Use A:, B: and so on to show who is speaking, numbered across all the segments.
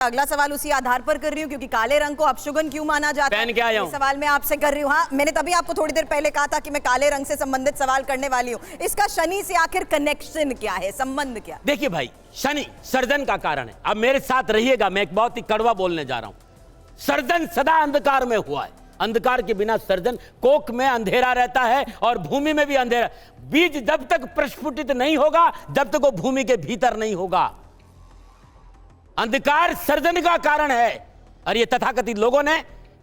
A: अगला सवाल उसी आधार पर कर रही हूँ क्योंकि काले रंग को अपशगुन क्यों माना जाता है,
B: क्या
A: ये सवाल मैं आपसे कर रही हूँ। हाँ, मैंने तभी आपको थोड़ी देर पहले कहा था कि मैं काले रंग से संबंधित सवाल करने वाली हूँ। इसका शनि से आखिर कनेक्शन क्या है, संबंध क्या?
B: देखिए भाई, शनि सर्जन का कारण है। अब मेरे साथ रहिएगा, मैं एक बहुत ही कड़वा बोलने जा रहा हूं। सर्जन सदा अंधकार में हुआ है। अंधकार के बिना सर्जन, कोख में अंधेरा रहता है और भूमि में भी अंधेरा। बीज जब तक प्रस्फुटित नहीं होगा, जब तक वो भूमि के भीतर नहीं होगा। अंधकार सर्जन का कारण है और ये तथाकथित लोगों ने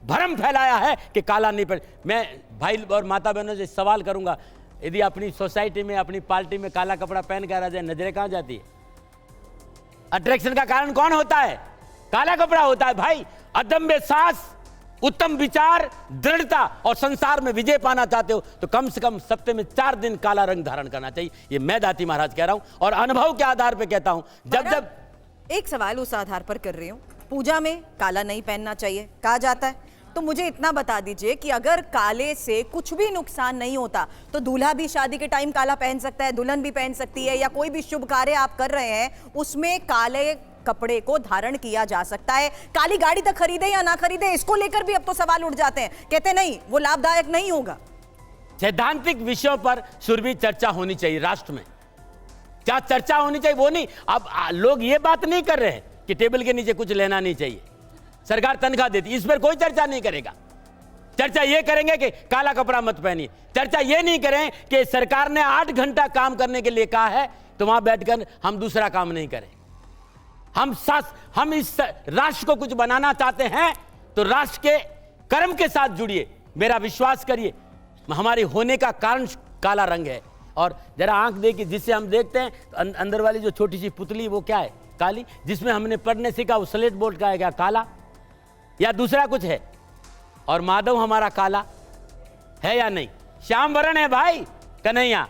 B: भ्रम फैलाया है कि काला नहीं पहन। मैं भाई और माता बहनों से सवाल करूंगा, यदि अपनी सोसाइटी में, अपनी पार्टी में काला कपड़ा पहन कर आ जाए, नजरें कहां जाती है? अट्रैक्शन का कारण कौन होता है? काला कपड़ा होता है भाई। अदम्य साहस, उत्तम विचार, दृढ़ता और संसार में विजय पाना चाहते हो तो कम से कम सप्ताह में 4 दिन काला रंग धारण करना चाहिए। ये मैं दाती महाराज कह रहा हूं और अनुभव के आधार पर कहता हूं। जब
A: एक सवाल उस आधार पर कर रही हूँ, पूजा में काला नहीं पहनना चाहिए कहा जाता है, तो मुझे इतना बता दीजिए कि अगर काले से कुछ भी नुकसान नहीं होता तो दूल्हा भी शादी के टाइम काला पहन सकता है, दुल्हन भी पहन सकती है, या कोई भी शुभ कार्य आप कर रहे हैं उसमें काले कपड़े को धारण किया जा सकता है। काली गाड़ी तक खरीदे या ना खरीदे, इसको लेकर भी अब तो सवाल उठ जाते हैं, कहते नहीं वो लाभदायक नहीं होगा।
B: सैद्धांतिक विषयों पर सुरभि चर्चा होनी चाहिए राष्ट्र में। क्या चर्चा होनी चाहिए वो नहीं। अब लोग ये बात नहीं कर रहे हैं कि टेबल के नीचे कुछ लेना नहीं चाहिए, सरकार तनख्वाह देती, इस पर कोई चर्चा नहीं करेगा। चर्चा ये करेंगे कि काला कपड़ा मत पहनिए। चर्चा ये नहीं करें कि सरकार ने 8 घंटा काम करने के लिए कहा है तो वहां बैठकर हम दूसरा काम नहीं करें। हम इस राष्ट्र को कुछ बनाना चाहते हैं तो राष्ट्र के कर्म के साथ जुड़िए। मेरा विश्वास करिए, हमारे होने का कारण काला रंग है। और जरा आंख देखिए, जिससे हम देखते हैं तो अंदर वाली जो छोटी सी पुतली वो क्या है? काली। जिसमें हमने पढ़ने सीखा वो स्लेट बोर्ड का है क्या? काला या दूसरा कुछ है? और माधव हमारा काला है या नहीं? श्याम वरण है भाई कन्हैया,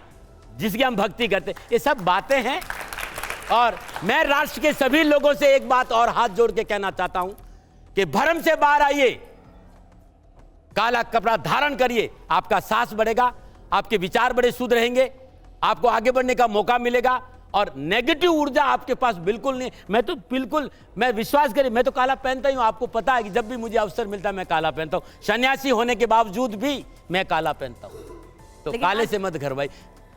B: जिसकी हम भक्ति करते। ये सब बातें हैं और मैं राष्ट्र के सभी लोगों से एक बात और हाथ जोड़ के कहना चाहता हूं कि भ्रम से बाहर आइए, काला कपड़ा धारण करिए। आपका साहस बढ़ेगा, आपके विचार बड़े शुद्ध रहेंगे, आपको आगे बढ़ने का मौका मिलेगा और नेगेटिव ऊर्जा आपके पास बिल्कुल नहीं। मैं विश्वास करिए, मैं तो काला पहनता ही हूं। आपको पता है कि जब भी मुझे अवसर मिलता है मैं काला पहनता हूं। सन्यासी होने के बावजूद भी मैं काला पहनता हूं। तो काले से मत घर भाई,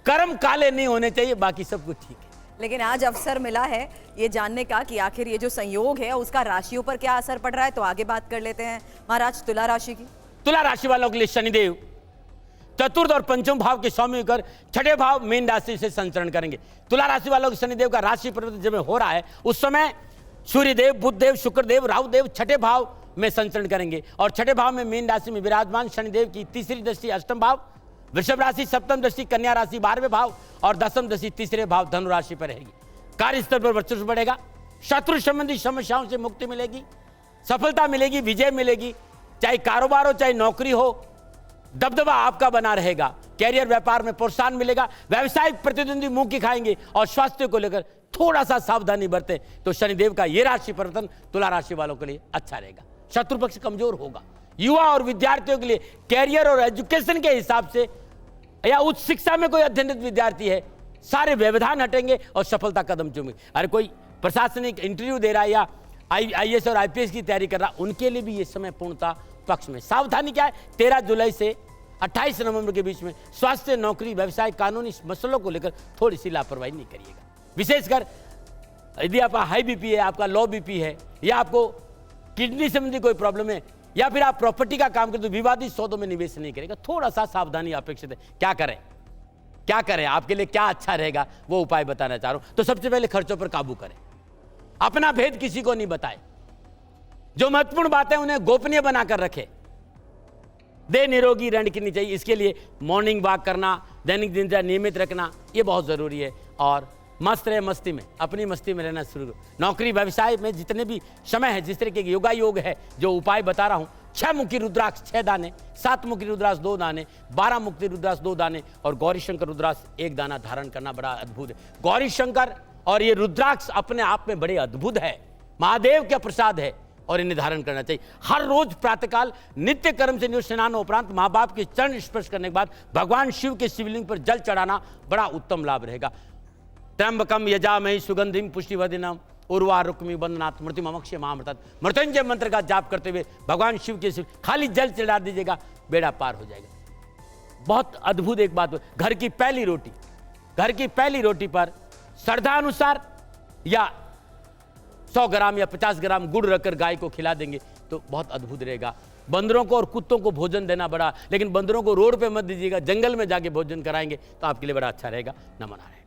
B: कर्म काले नहीं होने चाहिए, बाकी सब कुछ ठीक है।
A: लेकिन आज अवसर मिला है ये जानने का कि आखिर ये जो संयोग है उसका राशियों पर क्या असर पड़ रहा है, तो आगे बात कर लेते हैं महाराज तुला राशि की।
B: तुला राशि वालों के लिए शनिदेव चतुर्थ और पंचम भाव के स्वामी होकर छठे भाव मीन राशि से संचरण करेंगे। तुला राशि वालों के शनिदेव का राशि परिवर्तन जब हो रहा है उस समय सूर्यदेव, बुधदेव, शुक्रदेव, राहुदेव छठे भाव में संचरण करेंगे और छठे भाव में मीन राशि में विराजमान शनिदेव की तीसरी दृष्टि अष्टम भाव, वृषभ राशि सप्तम दृष्टि कन्या राशि 12वें भाव और दसम दृष्टि तीसरे भाव धनु राशि पर रहेगी। कार्य स्तर पर वर्चस्व बढ़ेगा, शत्रु संबंधी समस्याओं से मुक्ति मिलेगी, सफलता मिलेगी, विजय मिलेगी। चाहे कारोबार हो चाहे नौकरी हो, दबदबा आपका बना रहेगा। कैरियर व्यापार में प्रोत्साहन मिलेगा। व्यावसायिक प्रतिद्वंदी मुंह की खाएंगे और स्वास्थ्य को लेकर थोड़ा सा सावधानी बरतें तो शनिदेव का यह राशि परिवर्तन तुला राशि वालों के लिए अच्छा रहेगा। शत्रु पक्ष कमजोर होगा। युवा और विद्यार्थियों के लिए कैरियर और एजुकेशन के हिसाब से या उच्च शिक्षा में कोई अध्ययनरत विद्यार्थी है, सारे व्यवधान हटेंगे और सफलता कदम चूमेंगे। अरे कोई प्रशासनिक इंटरव्यू दे रहा है या IAS और IPS की तैयारी कर रहा, उनके लिए भी ये समय पूर्णता पक्ष में। सावधानी क्या है? 13 जुलाई से 28 नवंबर के बीच में स्वास्थ्य, नौकरी, व्यवसाय, कानूनी मसलों को लेकर थोड़ी सी लापरवाही नहीं करिएगा। विशेषकर यदि आपका हाई बीपी है, आपका लो बीपी है, या आपको किडनी संबंधी कोई प्रॉब्लम है, या फिर आप प्रॉपर्टी का काम करते तो विवादित सौदों में निवेश नहीं करेगा। थोड़ा सा सावधानी अपेक्षित है। क्या करें आपके लिए क्या अच्छा रहेगा वो उपाय बताना चाह रहा हूं। तो सबसे पहले खर्चों पर काबू करें, अपना भेद किसी को नहीं बताए, जो महत्वपूर्ण बातें उन्हें गोपनीय बनाकर रखे। देह निरोगी रहनी चाहिए, इसके लिए मॉर्निंग वॉक करना, दैनिक दिनचर्या नियमित रखना ये बहुत जरूरी है। और मस्त रहे, मस्ती में, अपनी मस्ती में रहना शुरू। नौकरी व्यवसाय में जितने भी समय है, जिस तरह के योगा योग है, जो उपाय बता रहा हूं, 6 मुखी रुद्राक्ष 6 दाने, 7 मुखी रुद्राक्ष 2 दाने, 12 मुखी रुद्राक्ष 2 दाने और गौरी शंकर रुद्राक्ष 1 दाना धारण करना बड़ा अद्भुत है। गौरी शंकर और ये रुद्राक्ष अपने आप में बड़े अद्भुत है, महादेव का प्रसाद है और इन्हें धारण करना चाहिए। हर रोज प्रातःकाल नित्य कर्म से स्नान उपरांत माँ बाप के चरण स्पर्श करने के बाद भगवान शिव के शिवलिंग पर जल चढ़ाना बड़ा उत्तम लाभ रहेगा। त्र्यंबकम यजामहे सुगंधिम पुष्टिवर्धनम उर्वा रुक्मी बंदनाथ मृत्यु ममक्ष महामृतात मृत्युंजय मंत्र का जाप करते हुए भगवान शिव के सिर खाली जल चढ़ा दीजिएगा, बेड़ा पार हो जाएगा। बहुत अद्भुत एक बात, घर की पहली रोटी पर श्रद्धा अनुसार या 100 ग्राम या 50 ग्राम गुड़ रखकर गाय को खिला देंगे तो बहुत अद्भुत रहेगा। बंदरों को और कुत्तों को भोजन देना बड़ा, लेकिन बंदरों को रोड पे मत दीजिएगा, जंगल में जाके भोजन कराएंगे तो आपके लिए बड़ा अच्छा रहेगा। नमन नारायण।